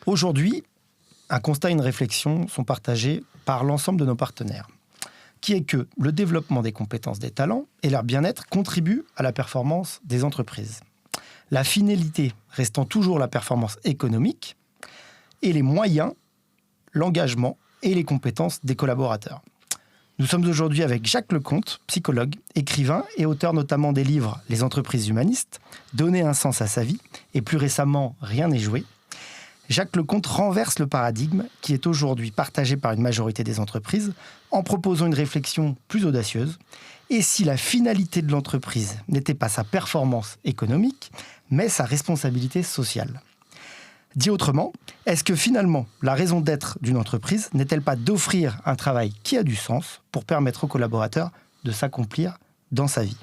Aujourd'hui, un constat et une réflexion sont partagés par l'ensemble de nos partenaires, qui est que le développement des compétences des talents et leur bien-être contribuent à la performance des entreprises. La finalité restant toujours la performance économique et les moyens, l'engagement et les compétences des collaborateurs. Nous sommes aujourd'hui avec Jacques Lecomte, psychologue, écrivain et auteur notamment des livres « Les entreprises humanistes »,« Donner un sens à sa vie » et plus récemment « Rien n'est joué ». Jacques Lecomte renverse le paradigme qui est aujourd'hui partagé par une majorité des entreprises en proposant une réflexion plus audacieuse. Et si la finalité de l'entreprise n'était pas sa performance économique, mais sa responsabilité sociale ? Dit autrement, est-ce que finalement, la raison d'être d'une entreprise n'est-elle pas d'offrir un travail qui a du sens pour permettre aux collaborateurs de s'accomplir dans sa vie ?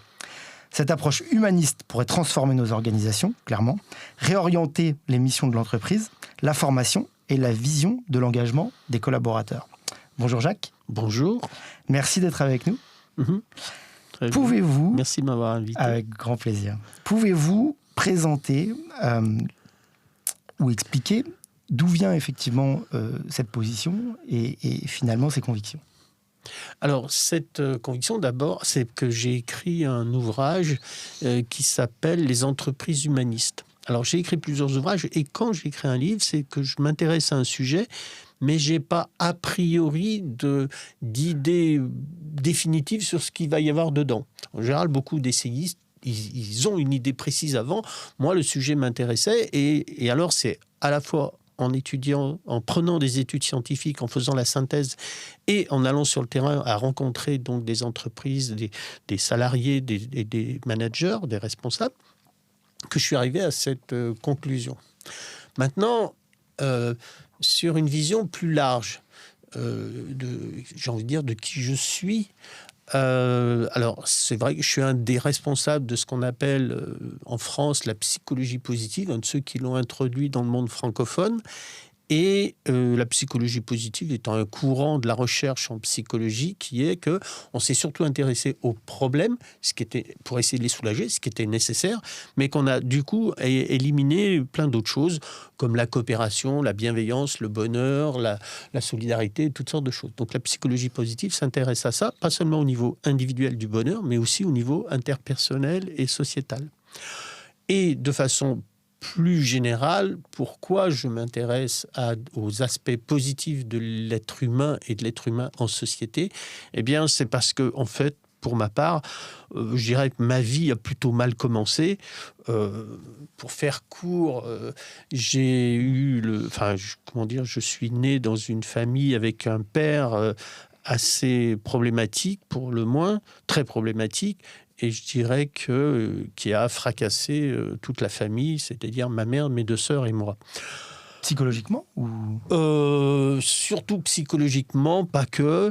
Cette approche humaniste pourrait transformer nos organisations, clairement, réorienter les missions de l'entreprise, la formation et la vision de l'engagement des collaborateurs. Bonjour Jacques. Bonjour. Merci d'être avec nous. Pouvez-vous... Merci de m'avoir invité. Avec grand plaisir. Pouvez-vous présenter ou expliquer d'où vient effectivement cette position et finalement ses convictions ? Alors, cette conviction, d'abord, c'est que j'ai écrit un ouvrage qui s'appelle « Les entreprises humanistes ». Alors, j'ai écrit plusieurs ouvrages et quand j'écris un livre, c'est que je m'intéresse à un sujet, mais je n'ai pas a priori d'idées définitives sur ce qu'il va y avoir dedans. En général, beaucoup d'essayistes, ils ont une idée précise avant. Moi, le sujet m'intéressait et alors, c'est à la fois en étudiant, en prenant des études scientifiques, en faisant la synthèse et en allant sur le terrain à rencontrer donc des entreprises, des salariés, des managers, des responsables, que je suis arrivé à cette conclusion. Maintenant, sur une vision plus large, j'ai envie de dire de qui je suis. Alors, c'est vrai que je suis un des responsables de ce qu'on appelle en France la psychologie positive, un de ceux qui l'ont introduit dans le monde francophone. Et la psychologie positive étant un courant de la recherche en psychologie qui est qu'on s'est surtout intéressé aux problèmes, ce qui était, pour essayer de les soulager, ce qui était nécessaire, mais qu'on a du coup éliminé plein d'autres choses, comme la coopération, la bienveillance, le bonheur, la solidarité, toutes sortes de choses. Donc la psychologie positive s'intéresse à ça, pas seulement au niveau individuel du bonheur, mais aussi au niveau interpersonnel et sociétal. Et de façon plus général, pourquoi je m'intéresse aux aspects positifs de l'être humain et de l'être humain en société ? Eh bien, c'est parce que, en fait, pour ma part, je dirais que ma vie a plutôt mal commencé. Pour faire court, j'ai eu je suis né dans une famille avec un père assez problématique, pour le moins, très problématique. Et je dirais qui a fracassé toute la famille, c'est-à-dire ma mère, mes deux sœurs et moi. Psychologiquement ou... Surtout psychologiquement, pas que.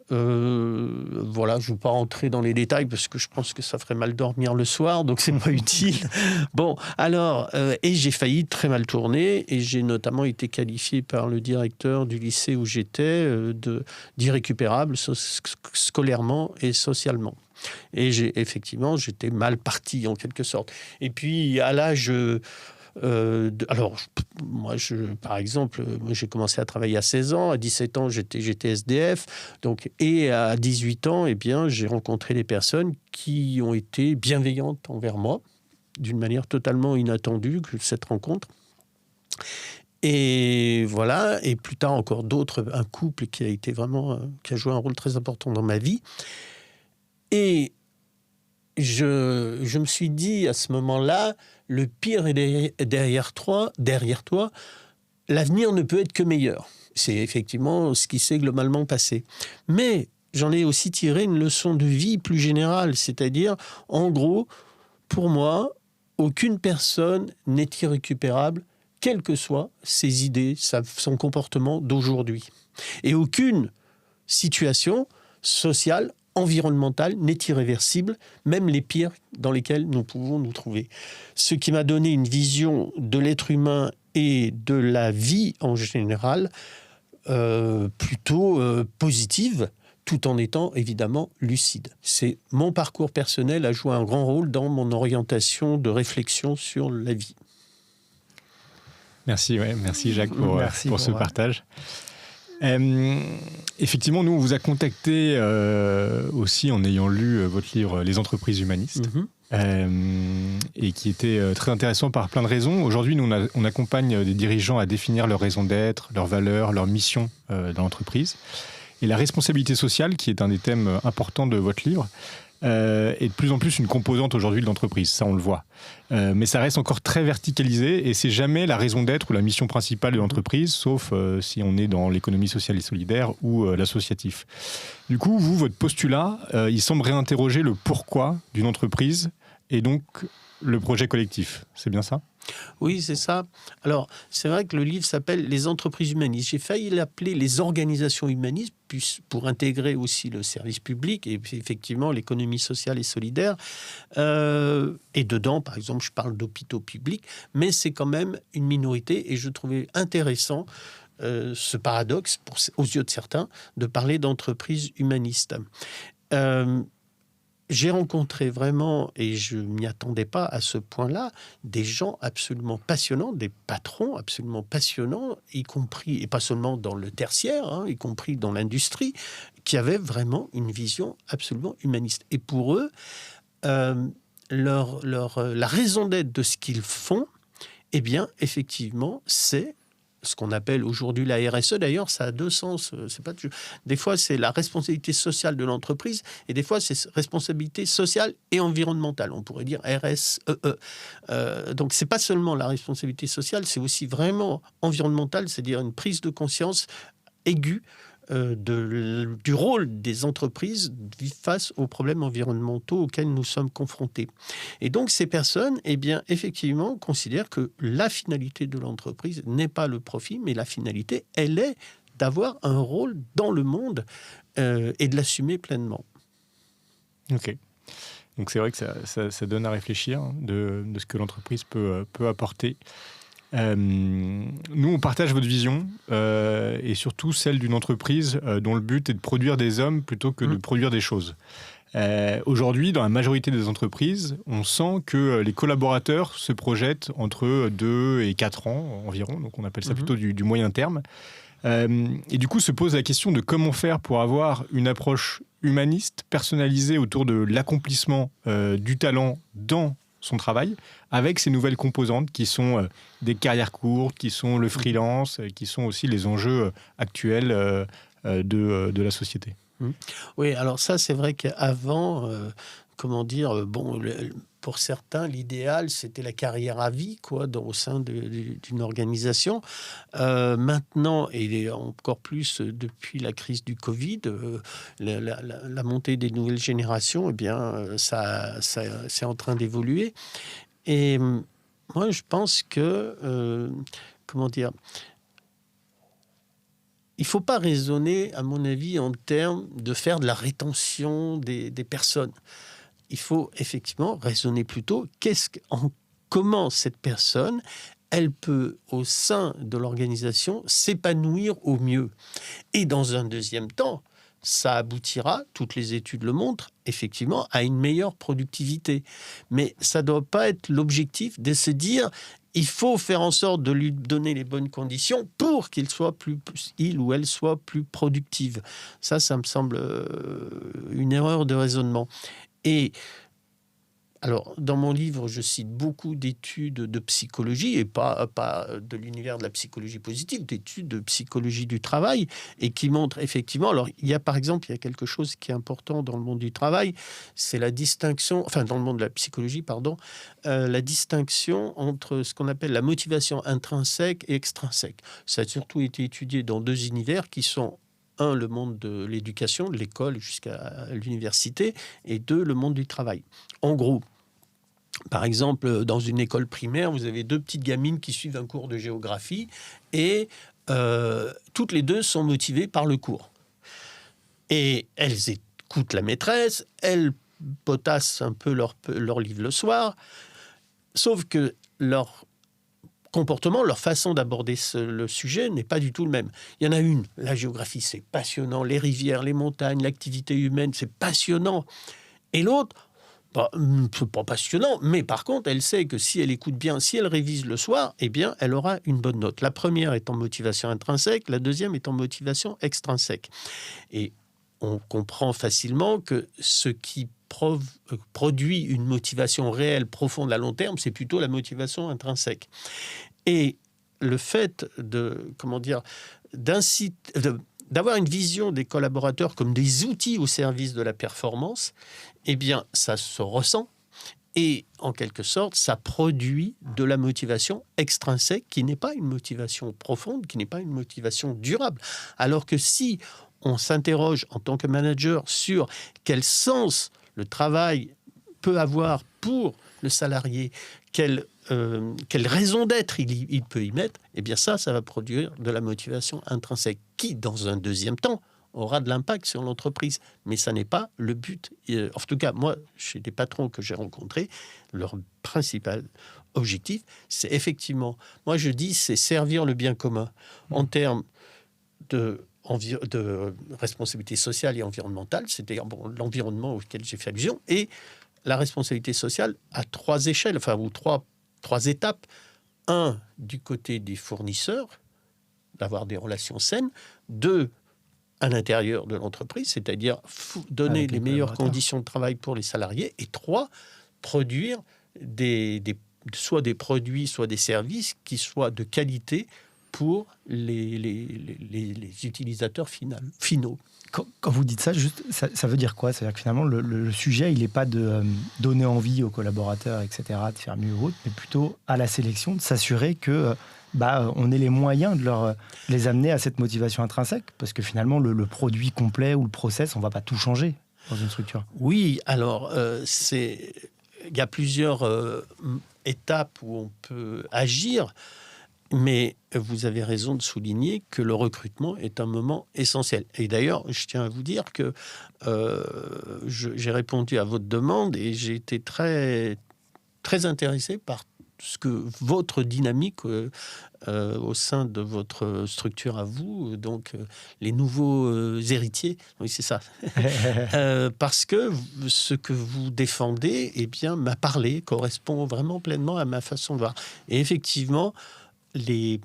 Voilà, je ne veux pas rentrer dans les détails parce que je pense que ça ferait mal dormir le soir, donc c'est pas utile. Bon, alors, et j'ai failli très mal tourner et j'ai notamment été qualifié par le directeur du lycée où j'étais d'irrécupérable scolairement et socialement. Et j'étais mal parti en quelque sorte. Et puis à l'âge... par exemple, j'ai commencé à travailler à 16 ans. À 17 ans, j'étais SDF. Donc, et à 18 ans, eh bien, j'ai rencontré des personnes qui ont été bienveillantes envers moi, d'une manière totalement inattendue, cette rencontre. Et voilà. Et plus tard, encore d'autres, un couple qui a joué un rôle très important dans ma vie. Et je me suis dit à ce moment-là, le pire est derrière toi, l'avenir ne peut être que meilleur. C'est effectivement ce qui s'est globalement passé. Mais j'en ai aussi tiré une leçon de vie plus générale, c'est-à-dire, en gros, pour moi, aucune personne n'est irrécupérable, quelles que soient ses idées, son comportement d'aujourd'hui. Et aucune situation sociale, environnementale n'est irréversible, même les pires dans lesquels nous pouvons nous trouver. Ce qui m'a donné une vision de l'être humain et de la vie en général plutôt positive, tout en étant évidemment lucide. C'est mon parcours personnel a joué un grand rôle dans mon orientation de réflexion sur la vie. Merci Jacques Merci pour ce partage. Effectivement, nous, on vous a contacté aussi en ayant lu votre livre « Les entreprises humanistes ». Et qui était très intéressant par plein de raisons. Aujourd'hui, nous, on accompagne des dirigeants à définir leur raison d'être, leurs valeurs, leur mission dans l'entreprise. Et la responsabilité sociale, qui est un des thèmes importants de votre livre, est de plus en plus une composante aujourd'hui de l'entreprise, ça on le voit. Mais ça reste encore très verticalisé et c'est jamais la raison d'être ou la mission principale de l'entreprise, sauf si on est dans l'économie sociale et solidaire ou l'associatif. Du coup, vous, votre postulat, il semble réinterroger le pourquoi d'une entreprise et donc le projet collectif. C'est bien ça ? Oui, c'est ça. Alors, c'est vrai que le livre s'appelle « Les entreprises humanistes ». J'ai failli l'appeler « Les organisations humanistes » pour intégrer aussi le service public et puis effectivement l'économie sociale et solidaire. Et dedans, par exemple, je parle d'hôpitaux publics, mais c'est quand même une minorité et je trouvais intéressant ce paradoxe, aux yeux de certains, de parler d'entreprises humanistes. J'ai rencontré vraiment, et je ne m'y attendais pas à ce point-là, des gens absolument passionnants, des patrons absolument passionnants, y compris, et pas seulement dans le tertiaire, y compris dans l'industrie, qui avaient vraiment une vision absolument humaniste. Et pour eux, la raison d'être de ce qu'ils font, eh bien, effectivement, c'est ce qu'on appelle aujourd'hui la RSE. D'ailleurs, ça a deux sens. C'est pas des fois, c'est la responsabilité sociale de l'entreprise et des fois, c'est responsabilité sociale et environnementale. On pourrait dire RSEE. Donc, c'est pas seulement la responsabilité sociale, c'est aussi vraiment environnemental, c'est-à-dire une prise de conscience aiguë du rôle des entreprises face aux problèmes environnementaux auxquels nous sommes confrontés. Et donc, ces personnes, eh bien, effectivement, considèrent que la finalité de l'entreprise n'est pas le profit, mais la finalité, elle est d'avoir un rôle dans le monde et de l'assumer pleinement. Ok. Donc, c'est vrai que ça donne à réfléchir de ce que l'entreprise peut apporter. Nous, on partage votre vision et surtout celle d'une entreprise dont le but est de produire des hommes plutôt que de produire des choses. Aujourd'hui, dans la majorité des entreprises, on sent que les collaborateurs se projettent entre 2 et 4 ans environ, donc on appelle ça plutôt du moyen terme. Et du coup, se pose la question de comment faire pour avoir une approche humaniste, personnalisée autour de l'accomplissement du talent dans son travail, avec ces nouvelles composantes qui sont des carrières courtes, qui sont le freelance, qui sont aussi les enjeux actuels de la société. Oui, alors ça, c'est vrai qu'avant, pour certains, l'idéal, c'était la carrière à vie, au sein d'une organisation. Maintenant, et encore plus depuis la crise du Covid, la montée des nouvelles générations, eh bien, ça c'est en train d'évoluer. Et moi, je pense que, il ne faut pas raisonner, à mon avis, en termes de faire de la rétention des personnes. Il faut effectivement raisonner plutôt comment cette personne, elle peut, au sein de l'organisation, s'épanouir au mieux. Et dans un deuxième temps, ça aboutira, toutes les études le montrent, effectivement, à une meilleure productivité. Mais ça ne doit pas être l'objectif de se dire... Il faut faire en sorte de lui donner les bonnes conditions pour qu'il ou elle soit plus productive. Ça me semble une erreur de raisonnement. Et alors, dans mon livre, je cite beaucoup d'études de psychologie, et pas de l'univers de la psychologie positive, d'études de psychologie du travail, et qui montrent effectivement... Alors, il y a quelque chose qui est important dans le monde du travail, c'est la distinction... Enfin, dans le monde de la psychologie, la distinction entre ce qu'on appelle la motivation intrinsèque et extrinsèque. Ça a surtout été étudié dans deux univers qui sont... Un, le monde de l'éducation, de l'école jusqu'à l'université, et deux, le monde du travail. En gros, par exemple, dans une école primaire, vous avez deux petites gamines qui suivent un cours de géographie et toutes les deux sont motivées par le cours. Et elles écoutent la maîtresse, elles potassent un peu leur livre le soir, sauf que leur comportement, leur façon d'aborder le sujet n'est pas du tout le même. Il y en a une, la géographie, c'est passionnant, les rivières, les montagnes, l'activité humaine, c'est passionnant. Et l'autre, c'est pas passionnant, mais par contre, elle sait que si elle écoute bien, si elle révise le soir, eh bien, elle aura une bonne note. La première est en motivation intrinsèque, la deuxième est en motivation extrinsèque. Et on comprend facilement que ce qui produit une motivation réelle, profonde à long terme, c'est plutôt la motivation intrinsèque. Et le fait d'avoir une vision des collaborateurs comme des outils au service de la performance, eh bien, ça se ressent et, en quelque sorte, ça produit de la motivation extrinsèque qui n'est pas une motivation profonde, qui n'est pas une motivation durable. Alors que si on s'interroge en tant que manager sur quel sens le travail peut avoir pour le salarié, quelle raison d'être il peut y mettre, eh bien ça va produire de la motivation intrinsèque qui, dans un deuxième temps, aura de l'impact sur l'entreprise. Mais ça n'est pas le but. En tout cas, moi, chez des patrons que j'ai rencontrés, leur principal objectif, c'est effectivement, moi je dis, c'est servir le bien commun en termes de responsabilité sociale et environnementale, c'est-à-dire l'environnement auquel j'ai fait allusion, et la responsabilité sociale à 3 échelles, ou trois étapes. 1, du côté des fournisseurs, d'avoir des relations saines. 2, à l'intérieur de l'entreprise, c'est-à-dire donner les meilleures conditions de travail pour les salariés. Et 3, produire soit des produits, soit des services qui soient de qualité pour les utilisateurs finaux. Quand vous dites ça, ça veut dire quoi? C'est-à-dire que finalement, le sujet, il n'est pas de donner envie aux collaborateurs, etc., de faire mieux ou autre, mais plutôt à la sélection, de s'assurer que on ait les moyens de les amener à cette motivation intrinsèque, parce que finalement, le produit complet ou le process, on ne va pas tout changer dans une structure. Oui, alors, il y a plusieurs étapes où on peut agir. Mais vous avez raison de souligner que le recrutement est un moment essentiel. Et d'ailleurs, je tiens à vous dire que j'ai répondu à votre demande et j'ai été très, très intéressé par votre dynamique au sein de votre structure à vous, donc les nouveaux héritiers. Oui, c'est ça. Parce que ce que vous défendez, m'a parlé, correspond vraiment pleinement à ma façon de voir. Et effectivement, les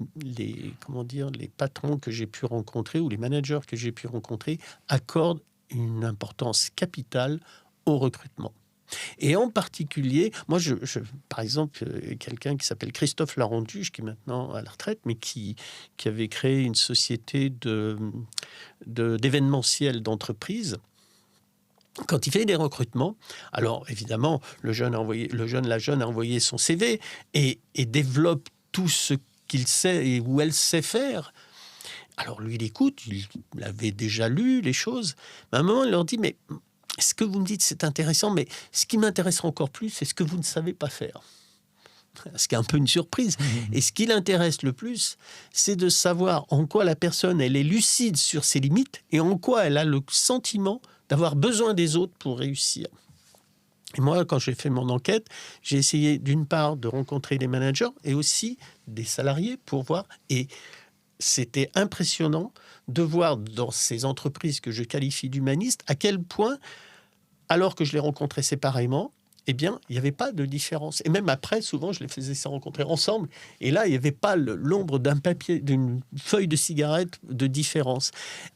patrons que j'ai pu rencontrer ou les managers que j'ai pu rencontrer accordent une importance capitale au recrutement. Et en particulier, moi, par exemple, quelqu'un qui s'appelle Christophe Larentuge, qui est maintenant à la retraite, mais qui avait créé une société d'événementiel d'entreprise. Quand il fait des recrutements, alors évidemment, la jeune a envoyé son CV et développe tout ce qu'il sait et où elle sait faire. Alors lui, il écoute, il avait déjà lu les choses. Mais à un moment, il leur dit, mais ce que vous me dites, c'est intéressant, mais ce qui m'intéresse encore plus, c'est ce que vous ne savez pas faire. Ce qui est un peu une surprise. Et ce qui l'intéresse le plus, c'est de savoir en quoi la personne, elle est lucide sur ses limites et en quoi elle a le sentiment d'avoir besoin des autres pour réussir. Et moi, quand j'ai fait mon enquête, j'ai essayé d'une part de rencontrer des managers et aussi des salariés pour voir. Et c'était impressionnant de voir dans ces entreprises que je qualifie d'humanistes à quel point, alors que je les rencontrais séparément, il n'y avait pas de différence. Et même après, souvent, je les faisais se rencontrer ensemble. Et là, il n'y avait pas l'ombre d'un papier, d'une feuille de cigarette de différence.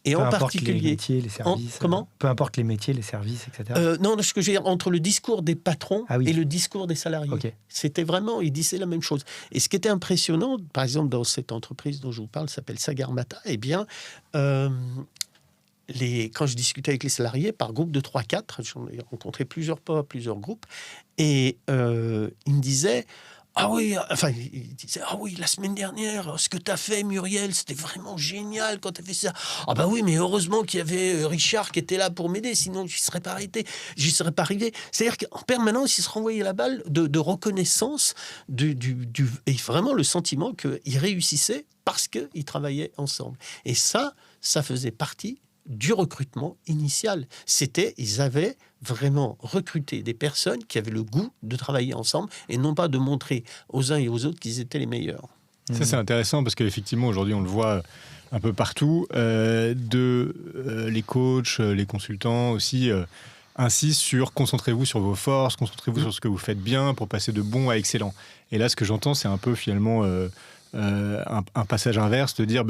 Et peu en importe particulier... les métiers, les services. Comment ? Peu importe les métiers, les services, etc. Non, ce que je veux dire, entre le discours des patrons et le discours des salariés. Okay. C'était vraiment, ils disaient la même chose. Et ce qui était impressionnant, par exemple, dans cette entreprise dont je vous parle, s'appelle Sagarmatha, quand je discutais avec les salariés par groupe de 3-4, j'en ai rencontré plusieurs groupes, et ils me disaient la semaine dernière, ce que tu as fait, Muriel, c'était vraiment génial quand tu as fait ça. Ah bah oui, mais heureusement qu'il y avait Richard qui était là pour m'aider, sinon j'y serais pas arrivé. C'est-à-dire qu'en permanence, ils se renvoyaient la balle de reconnaissance et vraiment le sentiment qu'ils réussissaient parce qu'ils travaillaient ensemble. Et ça faisait partie du recrutement initial. Ils avaient vraiment recruté des personnes qui avaient le goût de travailler ensemble et non pas de montrer aux uns et aux autres qu'ils étaient les meilleurs. Ça, c'est intéressant parce qu'effectivement, aujourd'hui, on le voit un peu partout, les coachs, les consultants aussi, insiste sur concentrez-vous sur vos forces, concentrez-vous sur ce que vous faites bien pour passer de bon à excellent. Et là, ce que j'entends, c'est un peu finalement un passage inverse, de dire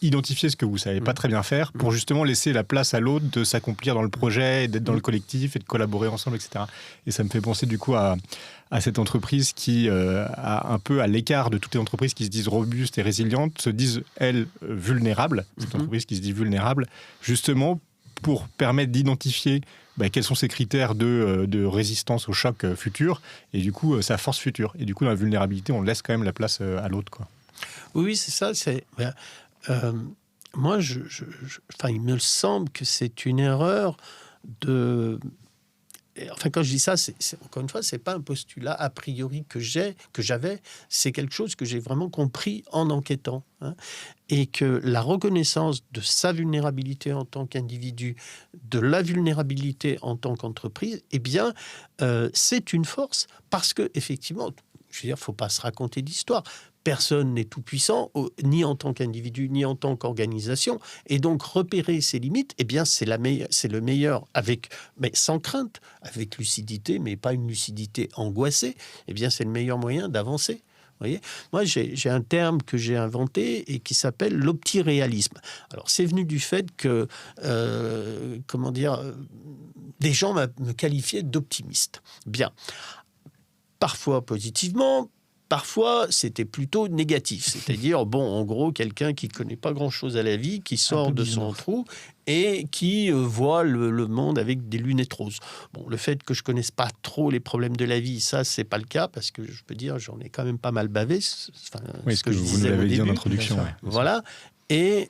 identifiez ce que vous ne savez pas très bien faire pour justement laisser la place à l'autre de s'accomplir dans le projet, d'être dans le collectif et de collaborer ensemble, etc. Et ça me fait penser du coup à cette entreprise qui, a un peu à l'écart de toutes les entreprises qui se disent robustes et résilientes, se disent, elles, vulnérables. Cette entreprise qui se dit vulnérable, justement pour permettre d'identifier quels sont ces critères de résistance au choc futur et du coup sa force future. Et du coup, dans la vulnérabilité, on laisse quand même la place à l'autre, quoi. Oui, c'est ça. Moi, il me semble que c'est une erreur de... Enfin, quand je dis ça, encore une fois, c'est pas un postulat a priori que j'avais, c'est quelque chose que j'ai vraiment compris en enquêtant, hein, et que la reconnaissance de sa vulnérabilité en tant qu'individu, de la vulnérabilité en tant qu'entreprise, c'est une force parce que effectivement, je veux dire, faut pas se raconter d'histoire. Personne n'est tout-puissant, ni en tant qu'individu, ni en tant qu'organisation. Et donc, repérer ses limites, c'est le meilleur, mais sans crainte, avec lucidité, mais pas une lucidité angoissée. C'est le meilleur moyen d'avancer. Voyez, moi, j'ai un terme que j'ai inventé et qui s'appelle l'optiréalisme. Alors, c'est venu du fait que, des gens me qualifiaient d'optimiste. Bien. Parfois positivement, parfois c'était plutôt négatif. C'est-à-dire, en gros, quelqu'un qui ne connaît pas grand-chose à la vie, qui sort de son trou et qui voit le monde avec des lunettes roses. Le fait que je ne connaisse pas trop les problèmes de la vie, ça, c'est pas le cas, parce que je peux dire, j'en ai quand même pas mal bavé. Ce que vous nous l'avez dit en introduction. Voilà. Et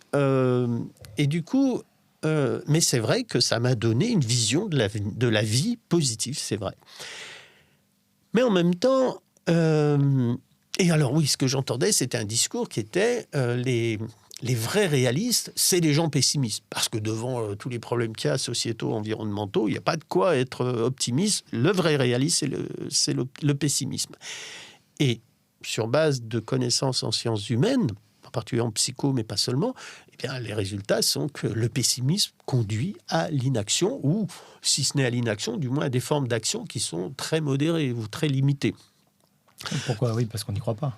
du coup... mais c'est vrai que ça m'a donné une vision de la vie positive, c'est vrai. Mais en même temps, et alors oui, ce que j'entendais, c'était un discours qui était les vrais réalistes, c'est les gens pessimistes. Parce que devant tous les problèmes qu'il y a, sociétaux, environnementaux, il n'y a pas de quoi être optimiste. Le vrai réaliste, c'est le pessimisme. Et sur base de connaissances en sciences humaines, en particulier en psycho, mais pas seulement, les résultats sont que le pessimisme conduit à l'inaction, ou si ce n'est à l'inaction, du moins à des formes d'action qui sont très modérées ou très limitées. Pourquoi ? Oui, parce qu'on n'y croit pas.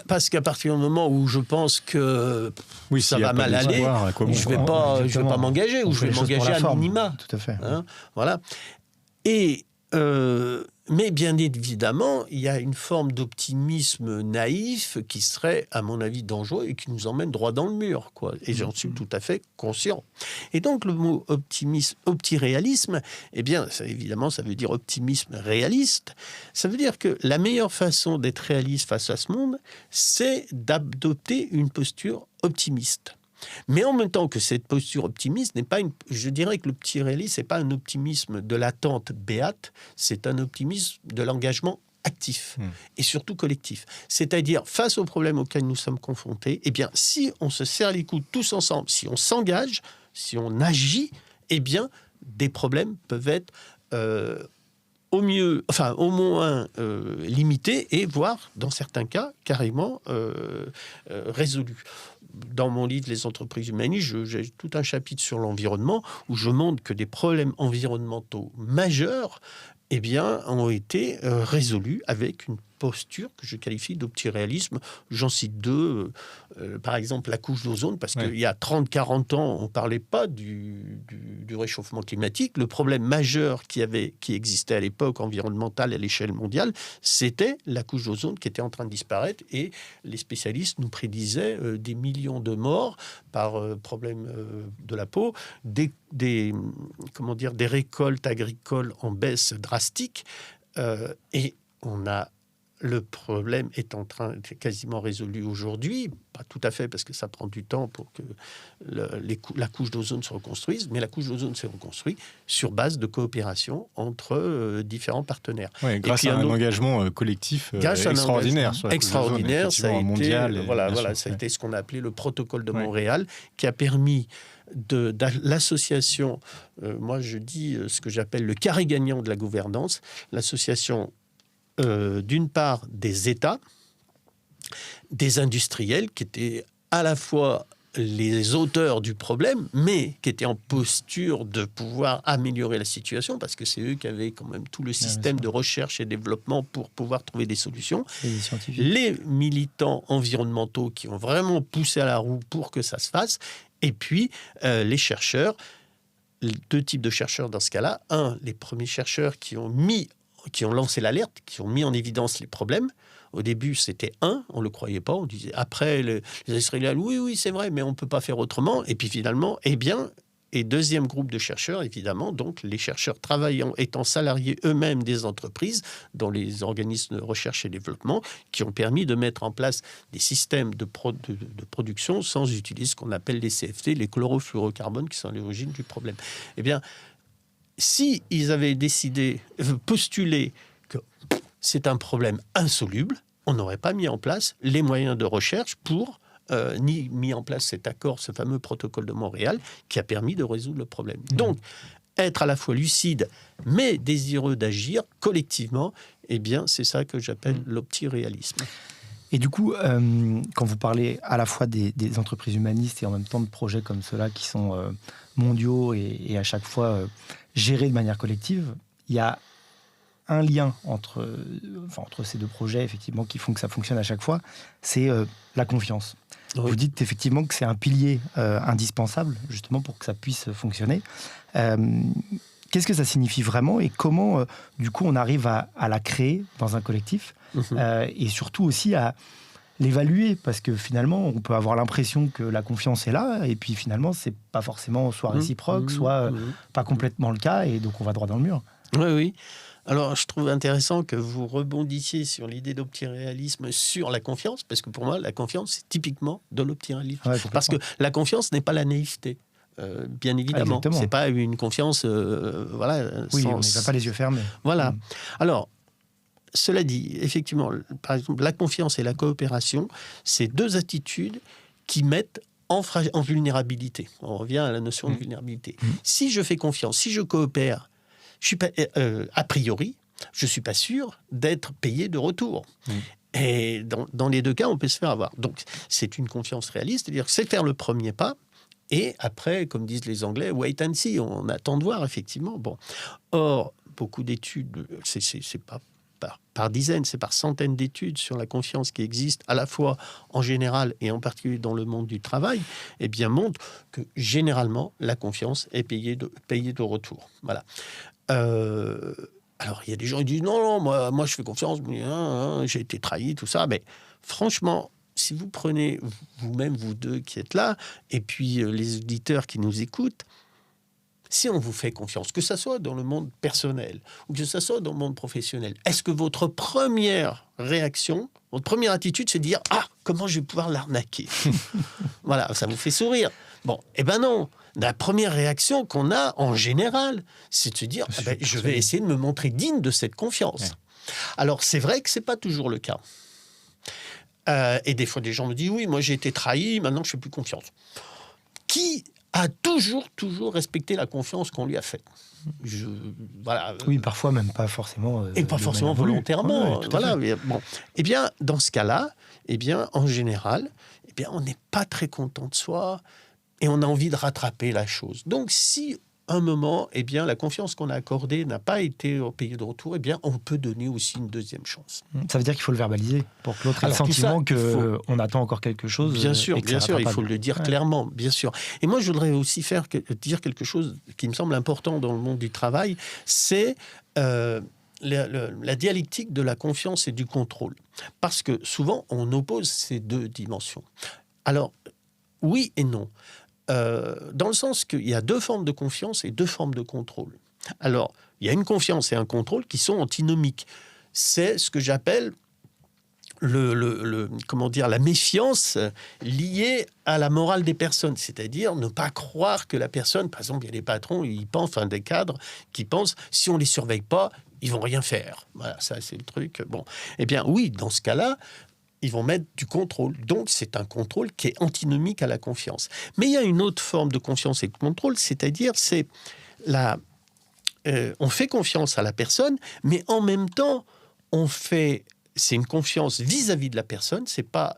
Parce qu'à partir du moment où je pense que ça va mal aller, je vais pas m'engager, ou je vais m'engager à minima. Tout à fait. Hein, voilà. Et mais bien évidemment, il y a une forme d'optimisme naïf qui serait, à mon avis, dangereux et qui nous emmène droit dans le mur, quoi. Et j'en suis tout à fait conscient. Et donc, le mot optimisme, optiréalisme, évidemment, ça veut dire optimisme réaliste. Ça veut dire que la meilleure façon d'être réaliste face à ce monde, c'est d'adopter une posture optimiste. Mais en même temps que cette posture optimiste n'est pas je dirais que l'optiréalisme, c'est pas un optimisme de l'attente béate, c'est un optimisme de l'engagement actif et surtout collectif. C'est-à-dire, face aux problèmes auxquels nous sommes confrontés, si on se serre les coudes tous ensemble, si on s'engage, si on agit, des problèmes peuvent être au moins limités et voire, dans certains cas, carrément résolus. Dans mon livre « Les entreprises humanistes », j'ai tout un chapitre sur l'environnement où je montre que des problèmes environnementaux majeurs ont été résolus avec une posture que je qualifie d'optiréalisme. J'en cite deux. Par exemple, la couche d'ozone, parce qu'il y a 30-40 ans, on ne parlait pas du réchauffement climatique. Le problème majeur qui existait à l'époque environnemental à l'échelle mondiale, c'était la couche d'ozone qui était en train de disparaître. Et les spécialistes nous prédisaient des millions de morts par problème de la peau, des récoltes agricoles en baisse drastique. Et le problème est quasiment résolu aujourd'hui, pas tout à fait parce que ça prend du temps pour que la couche d'ozone se reconstruise, mais la couche d'ozone s'est reconstruite sur base de coopération entre différents partenaires. Oui, grâce à un engagement collectif extraordinaire. Extraordinaire, ça a été mondial. Ça a été ce qu'on a appelé le protocole de Montréal, qui a permis de l'association, moi je dis ce que j'appelle le carré gagnant de la gouvernance, l'association d'une part des États, des industriels qui étaient à la fois les auteurs du problème, mais qui étaient en posture de pouvoir améliorer la situation, parce que c'est eux qui avaient quand même tout le système de recherche et développement pour pouvoir trouver des solutions. Les militants environnementaux qui ont vraiment poussé à la roue pour que ça se fasse, et puis les chercheurs, deux types de chercheurs dans ce cas-là. Les premiers chercheurs qui ont lancé l'alerte, qui ont mis en évidence les problèmes. Au début, c'était on ne le croyait pas. On disait, après, les Israéliens, oui, c'est vrai, mais on ne peut pas faire autrement. Et puis finalement, et deuxième groupe de chercheurs, évidemment, donc les chercheurs étant salariés eux-mêmes des entreprises, dans les organismes de recherche et développement, qui ont permis de mettre en place des systèmes de production sans utiliser ce qu'on appelle les CFT, les chlorofluorocarbones, qui sont à l'origine du problème. Eh bien, si ils avaient postulé que c'est un problème insoluble, on n'aurait pas mis en place les moyens de recherche ni mis en place cet accord, ce fameux protocole de Montréal, qui a permis de résoudre le problème. Donc, être à la fois lucide, mais désireux d'agir collectivement, eh bien, c'est ça que j'appelle l'optiréalisme. Et du coup, quand vous parlez à la fois des entreprises humanistes et en même temps de projets comme ceux-là qui sont mondiaux et à chaque fois gérés de manière collective, il y a un lien entre ces deux projets, effectivement, qui font que ça fonctionne à chaque fois, c'est la confiance. Oui. Vous dites effectivement que c'est un pilier indispensable, justement, pour que ça puisse fonctionner. Qu'est-ce que ça signifie vraiment et comment, du coup, on arrive à la créer dans un collectif et surtout aussi à l'évaluer, parce que finalement, on peut avoir l'impression que la confiance est là et puis finalement, c'est pas forcément soit réciproque, soit pas complètement le cas et donc on va droit dans le mur. Oui. Alors, je trouve intéressant que vous rebondissiez sur l'idée d'optiréalisme sur la confiance, parce que pour moi, la confiance, c'est typiquement de l'optiréalisme. Ouais, parce que la confiance n'est pas la naïveté. Bien évidemment, c'est pas une confiance, oui, on n'y va pas les yeux fermés. Voilà. Alors, cela dit, effectivement, par exemple, la confiance et la coopération, c'est deux attitudes qui mettent en vulnérabilité. On revient à la notion de vulnérabilité. Si je fais confiance, si je coopère, je suis pas, a priori, je ne suis pas sûr d'être payé de retour. Et dans les deux cas, on peut se faire avoir. Donc, c'est une confiance réaliste, c'est-à-dire que c'est faire le premier pas, et après, comme disent les Anglais, wait and see, on attend de voir, effectivement. Bon. Or, beaucoup d'études, c'est pas par dizaines, c'est par centaines d'études sur la confiance qui existent, à la fois en général et en particulier dans le monde du travail, eh bien, montrent que généralement, la confiance est payée de retour. Voilà. Alors, il y a des gens qui disent non, moi je fais confiance, j'ai été trahi, tout ça. Mais franchement, si vous prenez vous-même, vous deux qui êtes là, et puis les auditeurs qui nous écoutent, si on vous fait confiance, que ça soit dans le monde personnel ou que ça soit dans le monde professionnel, est-ce que votre première réaction, votre première attitude, c'est de dire comment je vais pouvoir l'arnaquer? Voilà, ça vous fait sourire. Bon, eh ben non. La première réaction qu'on a en général, c'est de se dire je vais essayer de me montrer digne de cette confiance. Ouais. Alors, c'est vrai que c'est pas toujours le cas. Et des fois, des gens me disent oui, moi j'ai été trahi, maintenant je fais plus confiance. Qui a toujours respecté la confiance qu'on lui a faite? Oui, parfois même pas forcément. Et pas forcément volontairement. Ouais, voilà. Bon. Eh bien, dans ce cas-là, en général, on n'est pas très content de soi. Et on a envie de rattraper la chose. Donc, si un moment, la confiance qu'on a accordée n'a pas été payée de retour, on peut donner aussi une deuxième chance. Ça veut dire qu'il faut le verbaliser pour que l'autre ait le sentiment qu'on attend encore quelque chose. Bien sûr, il faut le dire clairement, bien sûr. Et moi, je voudrais aussi dire quelque chose qui me semble important dans le monde du travail, c'est la dialectique de la confiance et du contrôle. Parce que souvent, on oppose ces deux dimensions. Alors, oui et non. Dans le sens qu'il y a deux formes de confiance et deux formes de contrôle. Alors, il y a une confiance et un contrôle qui sont antinomiques. C'est ce que j'appelle la méfiance liée à la morale des personnes. C'est-à-dire ne pas croire que la personne, par exemple, il y a des patrons, des cadres qui pensent, si on ne les surveille pas, ils ne vont rien faire. Voilà, ça c'est le truc. Bon. Eh bien, oui, dans ce cas-là, ils vont mettre du contrôle. Donc, c'est un contrôle qui est antinomique à la confiance. Mais il y a une autre forme de confiance et de contrôle, c'est-à-dire on fait confiance à la personne, mais en même temps, c'est une confiance vis-à-vis de la personne, c'est pas...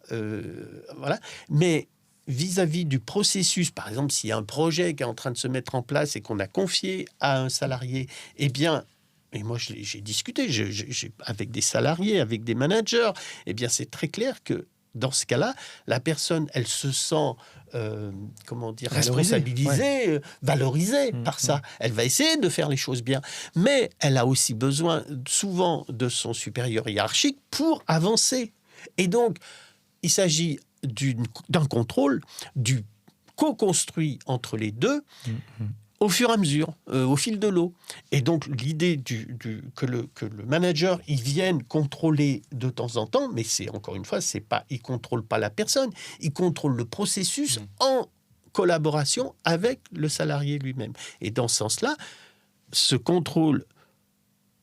mais vis-à-vis du processus, par exemple, s'il y a un projet qui est en train de se mettre en place et qu'on a confié à un salarié, eh bien, et moi j'ai discuté avec des salariés, avec des managers, eh bien c'est très clair que dans ce cas-là, la personne, elle se sent, responsabilisée, valorisée par ça. Elle va essayer de faire les choses bien, mais elle a aussi besoin souvent de son supérieur hiérarchique pour avancer. Et donc, il s'agit d'un contrôle, du co-construit entre les deux, au fur et à mesure, au fil de l'eau. Et donc, l'idée que le manager, il vienne contrôler de temps en temps, mais c'est, encore une fois, il ne contrôle pas la personne, il contrôle le processus en collaboration avec le salarié lui-même. Et dans ce sens-là, ce contrôle,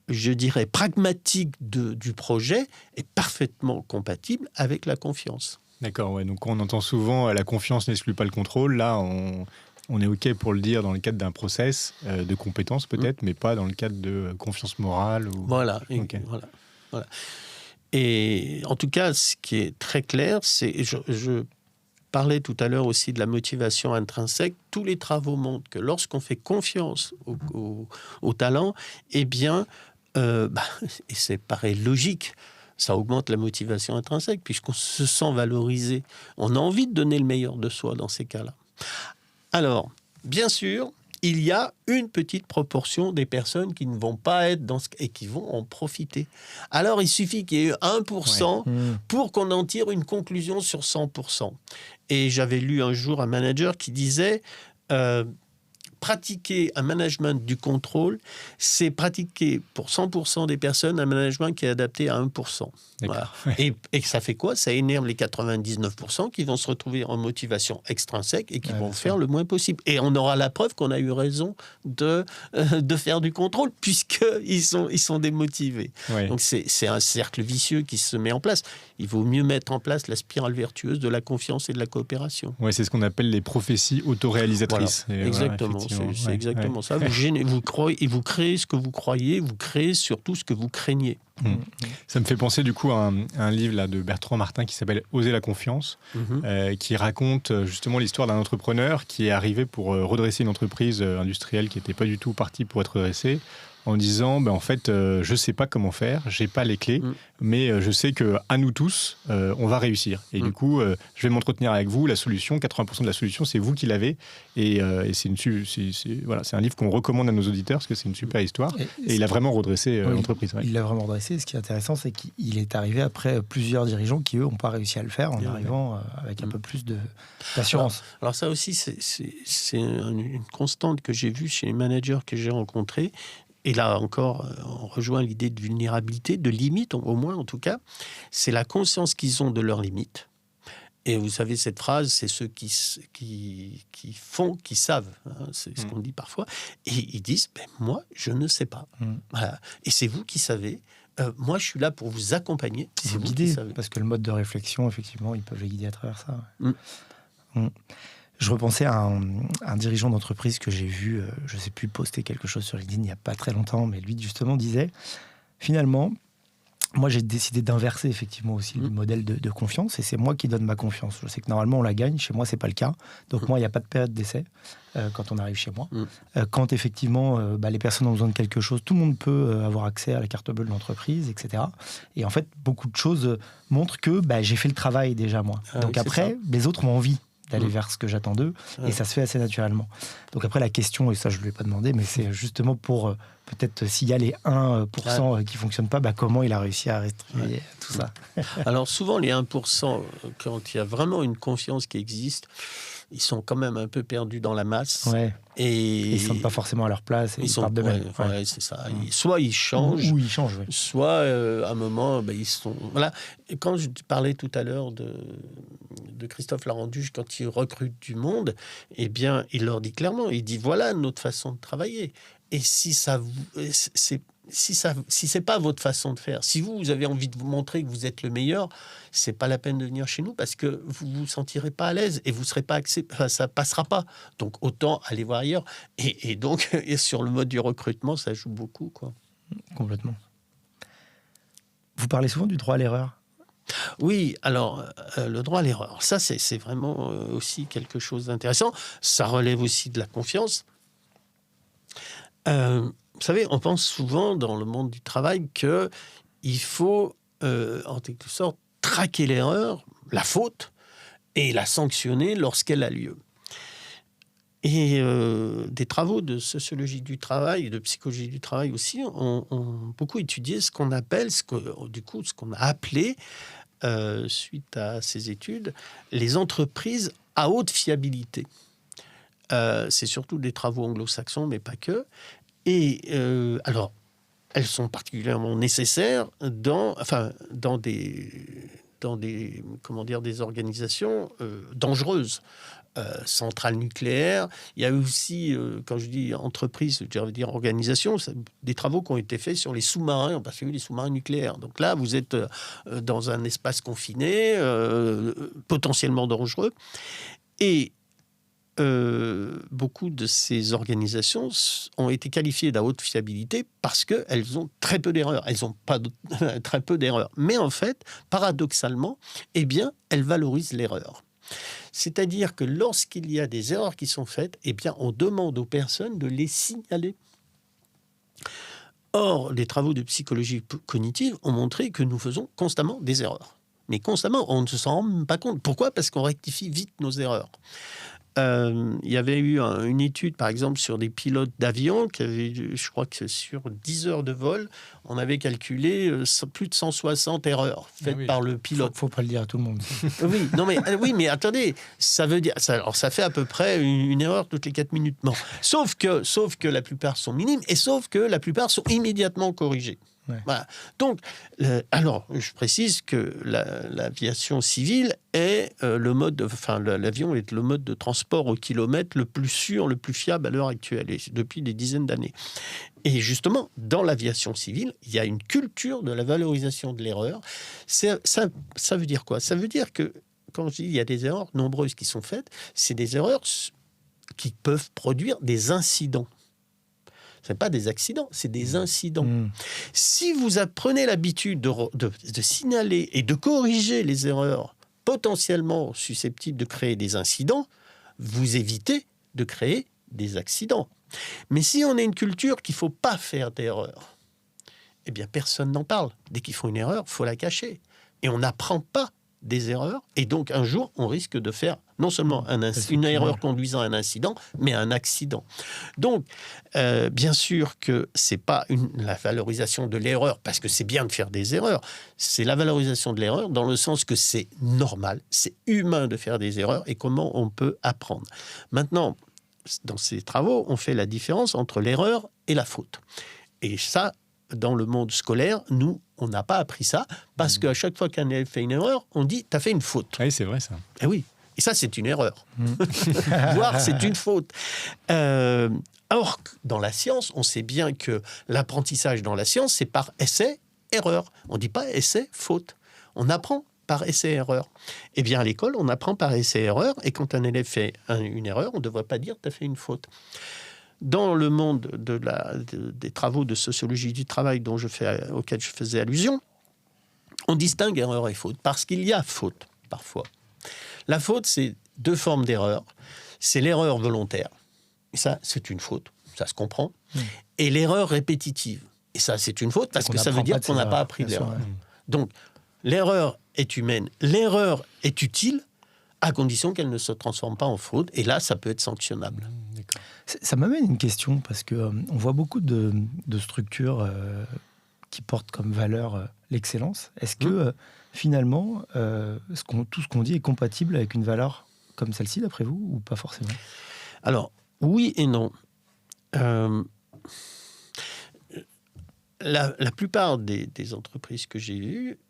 je dirais, pragmatique du projet est parfaitement compatible avec la confiance. D'accord, ouais. Donc on entend souvent la confiance n'exclut pas le contrôle. Là, on est OK pour le dire dans le cadre d'un process de compétences peut-être, mais pas dans le cadre de confiance morale. Voilà. Okay. Voilà. Et en tout cas, ce qui est très clair, c'est... Je parlais tout à l'heure aussi de la motivation intrinsèque. Tous les travaux montrent que lorsqu'on fait confiance au talent, eh bien, et c'est pareil logique, ça augmente la motivation intrinsèque puisqu'on se sent valorisé. On a envie de donner le meilleur de soi dans ces cas-là. Alors, bien sûr, il y a une petite proportion des personnes qui ne vont pas être et qui vont en profiter. Alors, il suffit qu'il y ait 1% pour qu'on en tire une conclusion sur 100%. Et j'avais lu un jour un manager qui disait pratiquer un management du contrôle, c'est pratiquer pour 100% des personnes un management qui est adapté à 1%. Voilà. Et ça fait quoi? Ça énerve les 99% qui vont se retrouver en motivation extrinsèque et qui vont faire le moins possible. Et on aura la preuve qu'on a eu raison de faire du contrôle puisqu'ils sont démotivés. Ouais. Donc c'est un cercle vicieux qui se met en place. Il vaut mieux mettre en place la spirale vertueuse de la confiance et de la coopération. Oui, c'est ce qu'on appelle les prophéties autoréalisatrices. Voilà. Exactement. Voilà, c'est exactement ça. Vous créez ce que vous croyez, vous créez surtout ce que vous craignez. Ça me fait penser du coup à un livre là, de Bertrand Martin qui s'appelle « Oser la confiance », qui raconte justement l'histoire d'un entrepreneur qui est arrivé pour redresser une entreprise industrielle qui n'était pas du tout partie pour être redressée, en disant en fait je ne sais pas comment faire, je n'ai pas les clés, mais je sais qu'à nous tous, on va réussir. Et du coup, je vais m'entretenir avec vous. La solution, 80% de la solution, c'est vous qui l'avez. Et c'est un livre qu'on recommande à nos auditeurs parce que c'est une super histoire. Et il a vraiment redressé l'entreprise. Il l'a vraiment redressé. Ce qui est intéressant, c'est qu'il est arrivé après plusieurs dirigeants qui, eux, n'ont pas réussi à le faire en arrivant avec un peu plus d'assurance. Alors ça aussi, c'est une constante que j'ai vue chez les managers que j'ai rencontrés. Et là encore, on rejoint l'idée de vulnérabilité, de limite, au moins en tout cas. C'est la conscience qu'ils ont de leurs limites. Et vous savez, cette phrase, c'est ceux qui font, qui savent. Hein, c'est ce qu'on dit parfois. Et ils disent, moi, je ne sais pas. Voilà. Et c'est vous qui savez. Moi, je suis là pour vous accompagner. C'est vous guider, parce que le mode de réflexion, effectivement, ils peuvent les guider à travers ça. Je repensais à un dirigeant d'entreprise que j'ai vu, je ne sais plus, poster quelque chose sur LinkedIn il n'y a pas très longtemps, mais lui, justement, disait, finalement, moi, j'ai décidé d'inverser effectivement aussi le modèle de confiance, et c'est moi qui donne ma confiance. Je sais que normalement, on la gagne. Chez moi, ce n'est pas le cas. Donc, moi, il n'y a pas de période d'essai quand on arrive chez moi. Quand, effectivement, les personnes ont besoin de quelque chose, tout le monde peut avoir accès à la carte bleue de l'entreprise, etc. Et en fait, beaucoup de choses montrent que j'ai fait le travail déjà, moi. Donc, après, les autres ont envie d'aller vers ce que j'attends d'eux, et ça se fait assez naturellement. Donc après, la question, et ça je ne lui ai pas demandé, mais c'est justement pour peut-être s'il y a les 1% qui ne fonctionnent pas, comment il a réussi à restituer tout ça. Alors souvent, les 1%, quand il y a vraiment une confiance qui existe, ils sont quand même un peu perdus dans la masse. Ouais. Et ils ne se sentent pas forcément à leur place, et ils partent de même. Ouais, c'est ça. Soit ils changent, ou ils changent, soit à un moment, ils sont... Voilà. Et quand je parlais tout à l'heure de Christophe Laranduge, quand il recrute du monde, eh bien, il leur dit clairement, il dit, voilà notre façon de travailler. Et si c'est pas votre façon de faire, si vous avez envie de vous montrer que vous êtes le meilleur, c'est pas la peine de venir chez nous parce que vous vous sentirez pas à l'aise et vous serez pas accepté, ça passera pas. Donc autant aller voir ailleurs. Et donc sur le mode du recrutement, ça joue beaucoup, quoi. Complètement. Vous parlez souvent du droit à l'erreur. Oui, alors le droit à l'erreur, ça c'est vraiment aussi quelque chose d'intéressant. Ça relève aussi de la confiance. Vous savez, on pense souvent dans le monde du travail qu'il faut, en quelque sorte, traquer l'erreur, la faute, et la sanctionner lorsqu'elle a lieu. Et des travaux de sociologie du travail, de psychologie du travail aussi, ont beaucoup étudié ce qu'on appelle, ce qu'on a appelé, suite à ces études, les entreprises à haute fiabilité. C'est surtout des travaux anglo-saxons, mais pas que. Et alors, elles sont particulièrement nécessaires dans des organisations dangereuses. Centrales nucléaires. Il y a aussi, quand je dis entreprise, je veux dire organisation, des travaux qui ont été faits sur les sous-marins, en particulier les sous-marins nucléaires. Donc là, vous êtes dans un espace confiné, potentiellement dangereux. Et beaucoup de ces organisations ont été qualifiées d'à haute fiabilité parce qu'elles ont très peu d'erreurs. Elles n'ont pas très peu d'erreurs. Mais en fait, paradoxalement, eh bien, elles valorisent l'erreur. C'est-à-dire que lorsqu'il y a des erreurs qui sont faites, eh bien, on demande aux personnes de les signaler. Or, les travaux de psychologie cognitive ont montré que nous faisons constamment des erreurs. Mais constamment, on ne se rend même pas compte. Pourquoi ? Parce qu'on rectifie vite nos erreurs. Il y avait eu une étude, par exemple, sur des pilotes d'avion, je crois que sur 10 heures de vol, on avait calculé plus de 160 erreurs faites par le pilote. Faut pas le dire à tout le monde. Oui, mais attendez, ça veut dire, ça fait à peu près une erreur toutes les 4 minutes. Non. Sauf que la plupart sont minimes et sauf que la plupart sont immédiatement corrigées. Ouais. Voilà. Donc, alors, je précise que l'aviation civile est l'avion est le mode de transport au kilomètre le plus sûr, le plus fiable à l'heure actuelle, et depuis des dizaines d'années. Et justement, dans l'aviation civile, il y a une culture de la valorisation de l'erreur. Ça veut dire quoi ? Ça veut dire que, quand je dis il y a des erreurs nombreuses qui sont faites, c'est des erreurs qui peuvent produire des incidents. Ce n'est pas des accidents, c'est des incidents. Si vous prenez l'habitude de signaler et de corriger les erreurs potentiellement susceptibles de créer des incidents, vous évitez de créer des accidents. Mais si on a une culture qu'il ne faut pas faire d'erreurs, eh bien personne n'en parle. Dès qu'ils font une erreur, il faut la cacher. Et on n'apprend pas des erreurs, et donc un jour, on risque de faire non seulement une erreur conduisant à un incident, mais un accident. Donc, bien sûr que c'est pas la valorisation de l'erreur, parce que c'est bien de faire des erreurs, c'est la valorisation de l'erreur dans le sens que c'est normal, c'est humain de faire des erreurs, et comment on peut apprendre. Maintenant, dans ces travaux, on fait la différence entre l'erreur et la faute. Et ça, dans le monde scolaire, nous, on n'a pas appris ça, parce qu'à chaque fois qu'un élève fait une erreur, on dit « t'as fait une faute ». Oui, c'est vrai ça. Eh oui, et ça, c'est une erreur. Voire, c'est une faute. Or, dans la science, on sait bien que l'apprentissage dans la science, c'est par essai-erreur. On ne dit pas essai-faute. On apprend par essai-erreur. Eh bien, à l'école, on apprend par essai-erreur, et quand un élève fait une erreur, on ne devrait pas dire « t'as fait une faute ». Dans le monde des travaux de sociologie du travail auxquels je faisais allusion, on distingue erreur et faute, parce qu'il y a faute, parfois. La faute, c'est 2 formes d'erreur. C'est l'erreur volontaire, et ça, c'est une faute, ça se comprend. Et l'erreur répétitive, et ça, c'est une faute, parce que ça veut dire qu'on n'a pas appris de l'erreur. Donc, l'erreur est humaine, l'erreur est utile, à condition qu'elle ne se transforme pas en faute, et là, ça peut être sanctionnable. Ça m'amène une question, parce qu'on voit beaucoup de structures qui portent comme valeur l'excellence. Est-ce que, finalement, tout ce qu'on dit est compatible avec une valeur comme celle-ci, d'après vous, ou pas forcément ? Alors, oui et non. La plupart des entreprises que j'ai eues,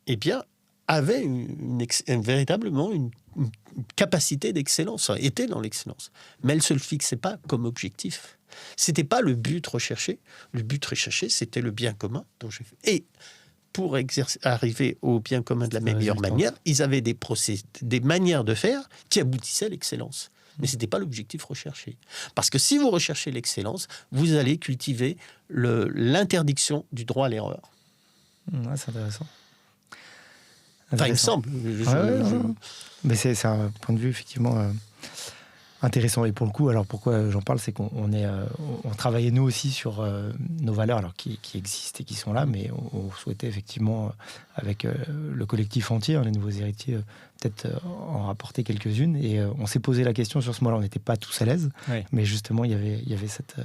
eh bien, avaient véritablement une capacité d'excellence, étaient dans l'excellence. Mais elles ne se le fixaient pas comme objectif. Ce n'était pas le but recherché. Le but recherché, c'était le bien commun. Et pour arriver au bien commun de la meilleure manière, ils avaient des manières de faire qui aboutissaient à l'excellence. Mais ce n'était pas l'objectif recherché. Parce que si vous recherchez l'excellence, vous allez cultiver l'interdiction du droit à l'erreur. Ouais, c'est intéressant. Enfin, il me semble. Mais c'est un point de vue effectivement intéressant. Et pour le coup, alors pourquoi j'en parle, c'est qu'on on travaillait nous aussi sur nos valeurs, alors qui existent et qui sont là, mais on souhaitait effectivement, avec le collectif entier, les nouveaux héritiers, peut-être en rapporter quelques-unes. Et on s'est posé la question sur ce mois-là. On n'était pas tous à l'aise, mais justement, il y avait cette...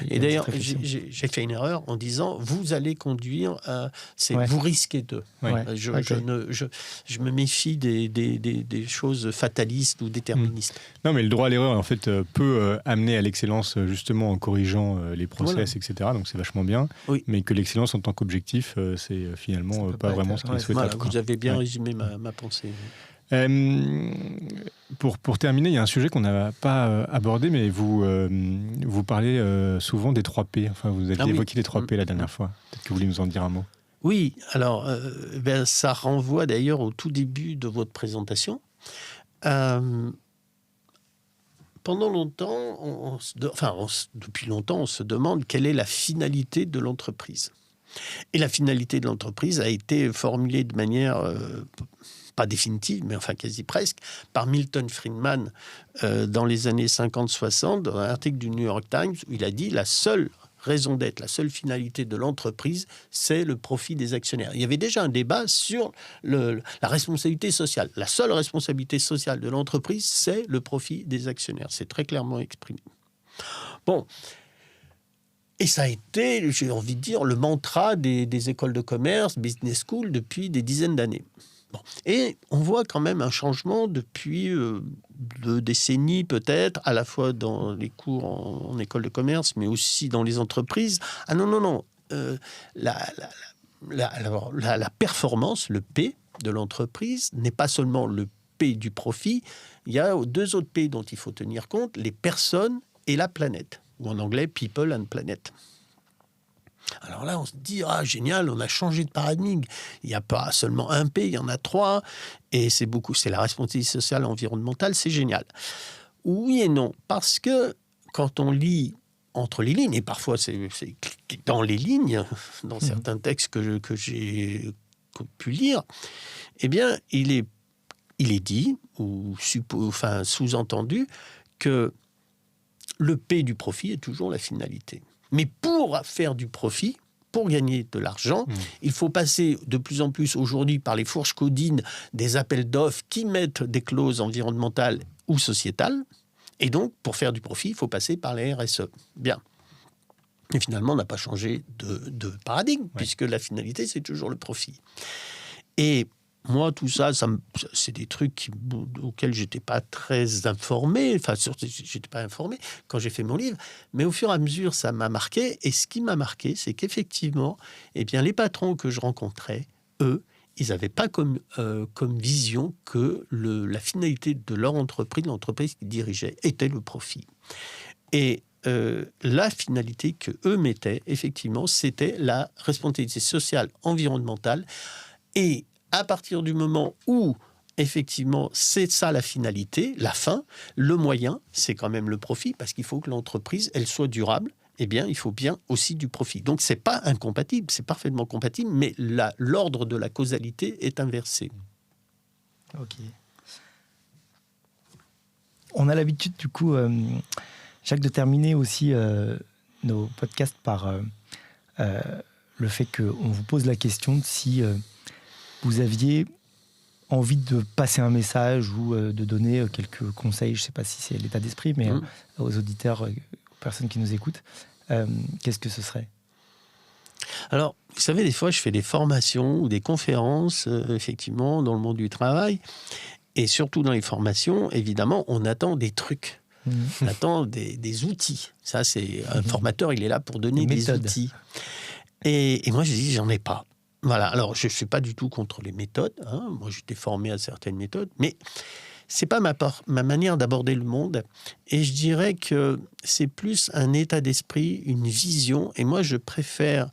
Et d'ailleurs, j'ai fait une erreur en disant vous allez conduire, vous risquez de. Je me méfie des choses fatalistes ou déterministes. Non, mais le droit à l'erreur, en fait, peut amener à l'excellence justement en corrigeant les process, etc. Donc c'est vachement bien. Oui. Mais que l'excellence en tant qu'objectif, c'est finalement pas vraiment ce qui est souhaitable. Voilà, vous avez bien résumé ma pensée. Pour terminer, il y a un sujet qu'on n'a pas abordé, mais vous parlez souvent des 3 P. Enfin, vous avez évoqué les 3 P la dernière fois. Peut-être que vous voulez nous en dire un mot. Oui, alors ça renvoie d'ailleurs au tout début de votre présentation. Pendant longtemps, depuis longtemps, on se demande quelle est la finalité de l'entreprise. Et la finalité de l'entreprise a été formulée de manière... pas définitive, mais enfin quasi presque, par Milton Friedman dans les années 50-60, dans un article du New York Times, où il a dit la seule raison d'être, la seule finalité de l'entreprise, c'est le profit des actionnaires. Il y avait déjà un débat sur la responsabilité sociale. La seule responsabilité sociale de l'entreprise, c'est le profit des actionnaires. C'est très clairement exprimé. Bon. Et ça a été, j'ai envie de dire, le mantra des écoles de commerce, business school, depuis des dizaines d'années. Bon. Et on voit quand même un changement depuis 2 décennies peut-être, à la fois dans les cours en école de commerce, mais aussi dans les entreprises. Ah non. La performance, le P de l'entreprise, n'est pas seulement le P du profit. Il y a 2 autres P dont il faut tenir compte, les personnes et la planète, ou en anglais, people and planet. Alors là, on se dit, génial, on a changé de paradigme. Il n'y a pas seulement un P, il y en a 3. Et c'est la responsabilité sociale et environnementale, c'est génial. Oui et non, parce que quand on lit entre les lignes, et parfois c'est dans les lignes, dans certains textes que j'ai pu lire, eh bien, il est dit, ou sous-entendu, que le P du profit est toujours la finalité. Mais pour faire du profit, pour gagner de l'argent, il faut passer de plus en plus aujourd'hui par les fourches codines des appels d'offres qui mettent des clauses environnementales ou sociétales. Et donc, pour faire du profit, il faut passer par les RSE. Bien. Et finalement, on n'a pas changé de paradigme, puisque la finalité, c'est toujours le profit. Et moi, tout ça, c'est des trucs auxquels je n'étais pas très informé. Enfin, je n'étais pas informé quand j'ai fait mon livre. Mais au fur et à mesure, ça m'a marqué. Et ce qui m'a marqué, c'est qu'effectivement, les patrons que je rencontrais, eux, ils n'avaient pas comme vision que la finalité de leur entreprise, l'entreprise qu'ils dirigeaient, était le profit. Et la finalité qu'eux mettaient, effectivement, c'était la responsabilité sociale, environnementale. Et à partir du moment où, effectivement, c'est ça la finalité, la fin, le moyen, c'est quand même le profit, parce qu'il faut que l'entreprise, elle soit durable, eh bien, il faut bien aussi du profit. Donc, c'est pas incompatible, c'est parfaitement compatible, mais l'ordre de la causalité est inversé. Ok. On a l'habitude, du coup, Jacques, de terminer aussi nos podcasts par le fait qu'on vous pose la question de si... vous aviez envie de passer un message ou de donner quelques conseils, je ne sais pas si c'est l'état d'esprit, mais aux auditeurs, aux personnes qui nous écoutent, qu'est-ce que ce serait ? Alors, vous savez, des fois, je fais des formations ou des conférences, effectivement, dans le monde du travail. Et surtout dans les formations, évidemment, on attend des trucs. On attend des outils. Ça, c'est un formateur, il est là pour donner des outils. Et moi, je dis, j'en ai pas. Voilà, alors je ne suis pas du tout contre les méthodes. Moi, j'étais formé à certaines méthodes, mais ce n'est pas ma manière d'aborder le monde. Et je dirais que c'est plus un état d'esprit, une vision. Et moi, je préfère,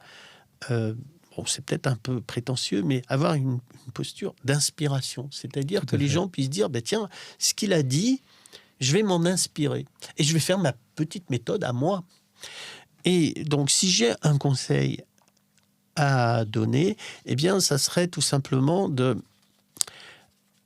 c'est peut-être un peu prétentieux, mais avoir une posture d'inspiration. C'est-à-dire que les gens puissent dire, tiens, ce qu'il a dit, je vais m'en inspirer. Et je vais faire ma petite méthode à moi. Et donc, si j'ai un conseil à donner, eh bien, ça serait tout simplement de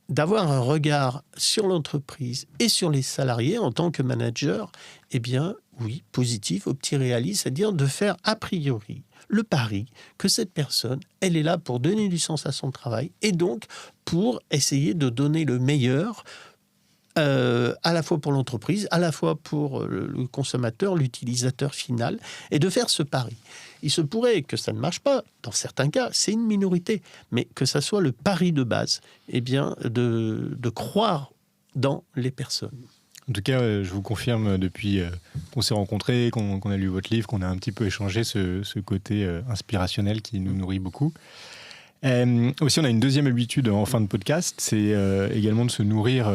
d'avoir un regard sur l'entreprise et sur les salariés en tant que manager, eh bien, oui, positif, opti-réaliste, c'est-à-dire de faire a priori le pari que cette personne, elle est là pour donner du sens à son travail et donc pour essayer de donner le meilleur à la fois pour l'entreprise, à la fois pour le consommateur, l'utilisateur final, et de faire ce pari. Il se pourrait que ça ne marche pas, dans certains cas, c'est une minorité, mais que ça soit le pari de base, eh bien, de croire dans les personnes. En tout cas, je vous confirme depuis qu'on s'est rencontrés, qu'on a lu votre livre, qu'on a un petit peu échangé ce côté inspirationnel qui nous nourrit beaucoup. Aussi, on a une deuxième habitude en fin de podcast, c'est également de se nourrir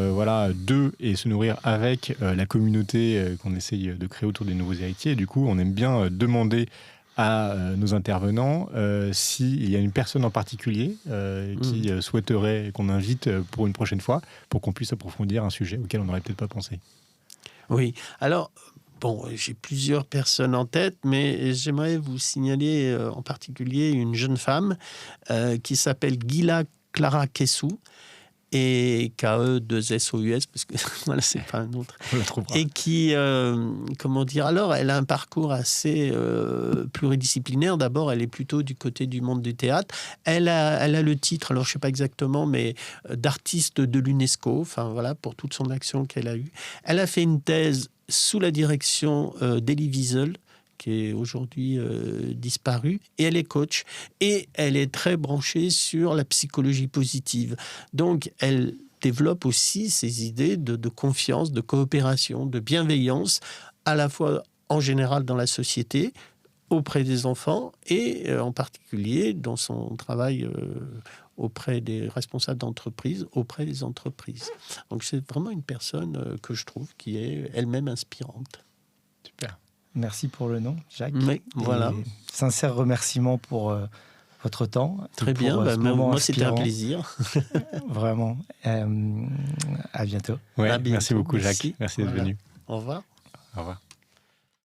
d'eux et se nourrir avec la communauté qu'on essaye de créer autour des nouveaux héritiers. Et du coup, on aime bien demander à nos intervenants s'il y a une personne en particulier qui souhaiterait qu'on invite pour une prochaine fois, pour qu'on puisse approfondir un sujet auquel on n'aurait peut-être pas pensé. Oui, alors... Bon, j'ai plusieurs personnes en tête, mais j'aimerais vous signaler en particulier une jeune femme qui s'appelle Gila Clara Kessou, et K-E-2-S-O-U-S, parce que voilà, c'est pas un autre. On la trouvera. Et qui, alors, elle a un parcours assez pluridisciplinaire. D'abord, elle est plutôt du côté du monde du théâtre. Elle a le titre, alors je sais pas exactement, mais d'artiste de l'UNESCO, enfin voilà, pour toute son action qu'elle a eue. Elle a fait une thèse sous la direction d'Elie Wiesel, qui est aujourd'hui disparue, et elle est coach, et elle est très branchée sur la psychologie positive. Donc, elle développe aussi ces idées de confiance, de coopération, de bienveillance, à la fois en général dans la société, auprès des enfants, et en particulier dans son travail auprès des responsables d'entreprise, auprès des entreprises. Donc, c'est vraiment une personne que je trouve qui est elle-même inspirante. Super. Merci pour le nom, Jacques. Oui, voilà. Et sincère remerciement pour votre temps. Très bien, moi c'était un plaisir. Vraiment. À bientôt. Ouais, à bientôt. Merci beaucoup, Jacques. Merci d'être venu. Au revoir. Au revoir.